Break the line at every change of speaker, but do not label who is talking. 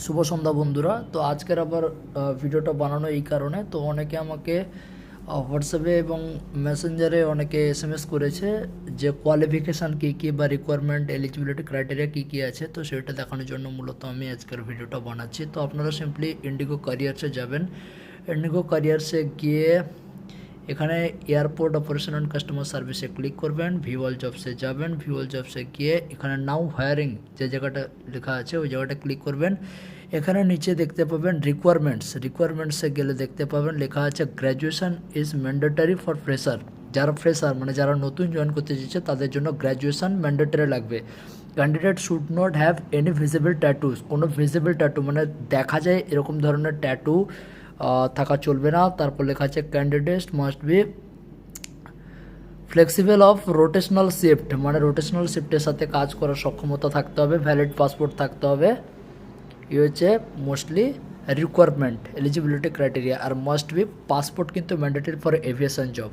শুভ সন্ধ্যা বন্ধুরা। তো আজকের আবার ভিডিওটা বানানো এই কারণে, তো অনেকে আমাকে হোয়াটসঅ্যাপে এবং মেসেঞ্জারে অনেকে এসএমএস করেছে যে কোয়ালিফিকেশান কী কী বা রিকোয়ারমেন্ট এলিজিবিলিটি ক্রাইটেরিয়া কী কী আছে। তো সেটা দেখানোর জন্য মূলত আমি আজকের ভিডিওটা বানাচ্ছি। তো আপনারা সিম্পলি ইন্ডিগো ক্যারিয়ার্সে যাবেন। ইন্ডিগো ক্যারিয়ার্সে গিয়ে এখানে এয়ারপোর্ট অপারেশন অ্যান্ড কাস্টমার সার্ভিসে ক্লিক করবেন, ভিউয়াল জবসে যাবেন, ভিউয়াল জবসে গিয়ে এখানে নাও হায়ারিং যে জায়গাটা লেখা আছে ওই জায়গাটা ক্লিক করবেন। এখানে নিচে দেখতে পাবেন রিকোয়ারমেন্টসে গেলে দেখতে পাবেন লেখা আছে graduation is mandatory for fresher. যারা ফ্রেশার মানে যারা নতুন জয়েন করতে চাইছে তাদের জন্য গ্র্যাজুয়েশন ম্যান্ডেটারি লাগবে। Candidate should not have any visible tattoos, কোনো ভিজিবল ট্যাটু মানে দেখা যায় এরকম ধরনের ট্যাটু থাকা চলবে না। তারপর লেখা আছে candidate must be flexible of rotational shift, মানে রোটেশনাল শিফটের সাথে কাজ করার সক্ষমতা থাকতে হবে, ভ্যালিড পাসপোর্ট থাকতে হবে। এই হচ্ছে মোস্টলি রিকোয়ারমেন্ট এলিজিবিলিটি ক্রাইটেরিয়া। আর মাস্ট বি পাসপোর্ট কিন্তু ম্যান্ডেটরি ফর এভিয়েশন জব।